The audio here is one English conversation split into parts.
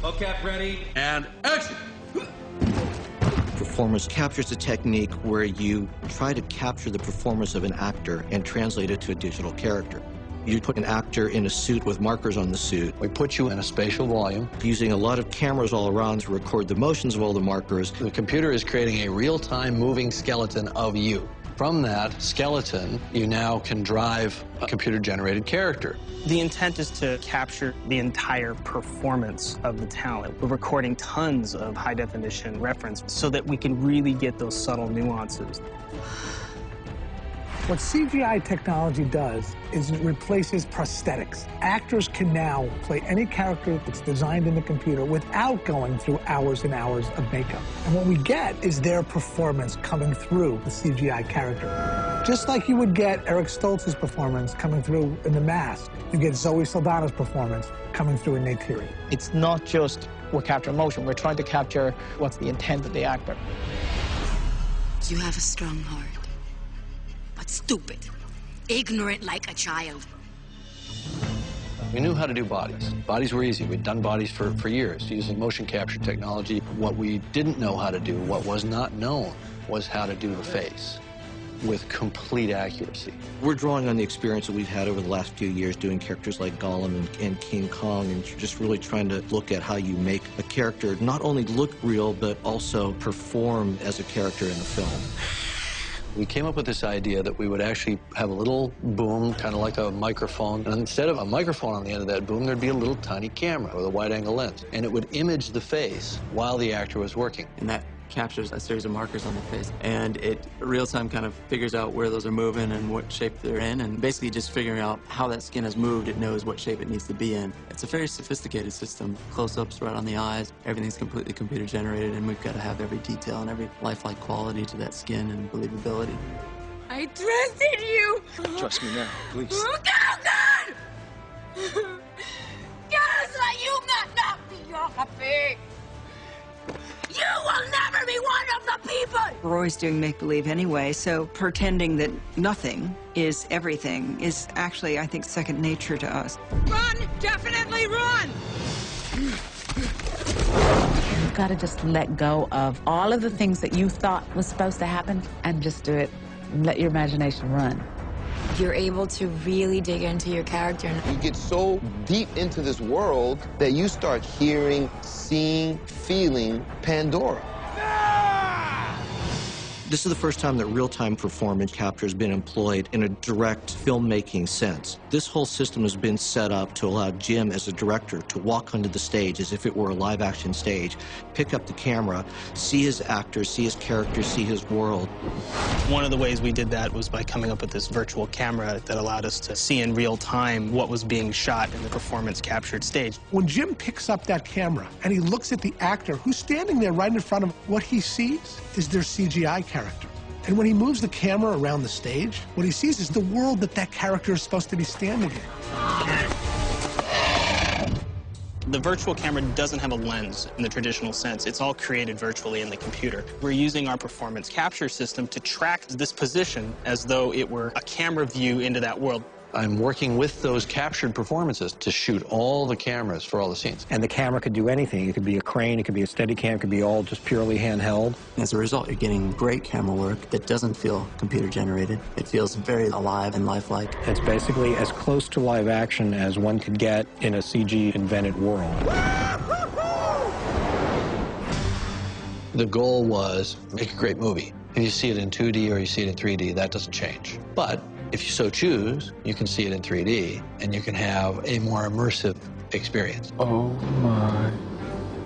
Mocap ready, and action! Performance captures a technique where you try to capture the performance of an actor and translate it to a digital character. You put an actor in a suit with markers on the suit. We put you in a spatial volume. Using a lot of cameras all around to record the motions of all the markers. The computer is creating a real-time moving skeleton of you. From that skeleton, you now can drive a computer-generated character. The intent is to capture the entire performance of the talent. We're recording tons of high-definition reference so that we can really get those subtle nuances. What CGI technology does is it replaces prosthetics. Actors can now play any character that's designed in the computer without going through hours and hours of makeup. And what we get is their performance coming through the CGI character. Just like you would get Eric Stoltz's performance coming through in The Mask, you get Zoe Saldana's performance coming through in Neytiri. It's not just we're capturing motion, we're trying to capture what's the intent of the actor. You have a strong heart. But stupid, ignorant like a child. We knew how to do bodies. Bodies were easy. We'd done bodies for years using motion capture technology. What we didn't know how to do, what was not known, was how to do the face with complete accuracy. We're drawing on the experience that we've had over the last few years doing characters like Gollum and King Kong, and just really trying to look at how you make a character not only look real, but also perform as a character in a film. We came up with this idea that we would actually have a little boom, kind of like a microphone, and instead of a microphone on the end of that boom, there'd be a little tiny camera with a wide-angle lens, and it would image the face while the actor was working. And that captures a series of markers on the face, and it real-time kind of figures out where those are moving and what shape they're in, and basically just figuring out how that skin has moved, it knows what shape it needs to be in. It's a very sophisticated system. Close-ups right on the eyes, everything's completely computer-generated, and we've got to have every detail and every lifelike quality to that skin and believability. I trusted you! Trust me now, please. Oh, God! God, let you not be your happy! You will never be one of the people! We're always doing make-believe anyway, so pretending that nothing is everything is actually, I think, second nature to us. Run! Definitely run! You've got to just let go of all of the things that you thought was supposed to happen and just do it and let your imagination run. You're able to really dig into your character. You get so deep into this world that you start hearing, seeing, feeling Pandora. This is the first time that real-time performance capture has been employed in a direct filmmaking sense. This whole system has been set up to allow Jim, as a director, to walk onto the stage as if it were a live-action stage, pick up the camera, see his actors, see his characters, see his world. One of the ways we did that was by coming up with this virtual camera that allowed us to see in real time what was being shot in the performance-captured stage. When Jim picks up that camera and he looks at the actor who's standing there right in front of him, what he sees is their CGI character. And when he moves the camera around the stage, what he sees is the world that that character is supposed to be standing in. The virtual camera doesn't have a lens in the traditional sense. It's all created virtually in the computer. We're using our performance capture system to track this position as though it were a camera view into that world. I'm working with those captured performances to shoot all the cameras for all the scenes. And the camera could do anything. It could be a crane, it could be a Steadicam, it could be all just purely handheld. As a result, you're getting great camera work that doesn't feel computer-generated. It feels very alive and lifelike. It's basically as close to live action as one could get in a CG-invented world. The goal was make a great movie. If you see it in 2D or you see it in 3D, that doesn't change. But if you so choose, you can see it in 3D, and you can have a more immersive experience. Oh my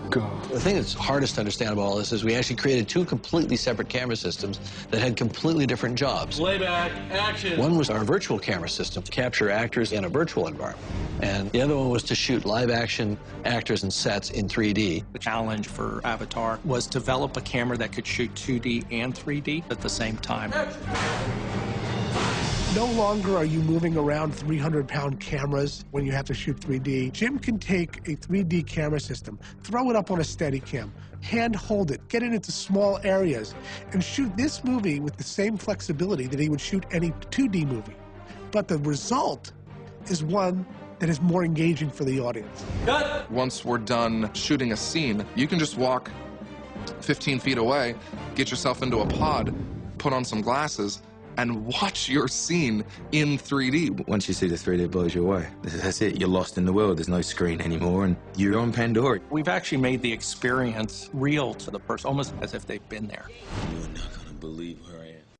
God. The thing that's hardest to understand about all this is we actually created two completely separate camera systems that had completely different jobs. Playback, action. One was our virtual camera system to capture actors in a virtual environment, and the other one was to shoot live-action actors and sets in 3D. The challenge for Avatar was to develop a camera that could shoot 2D and 3D at the same time. No longer are you moving around 300-pound cameras when you have to shoot 3D. Jim can take a 3D camera system, throw it up on a Steadicam, hand hold it, get it into small areas, and shoot this movie with the same flexibility that he would shoot any 2D movie. But the result is one that is more engaging for the audience. Once we're done shooting a scene, you can just walk 15 feet away, get yourself into a pod, put on some glasses, and watch your scene in 3D. Once you see the 3D, it blows you away. That's it. You're lost in the world. There's no screen anymore, and you're on Pandora. We've actually made the experience real to the person, almost as if they've been there. You're not going to believe where I am.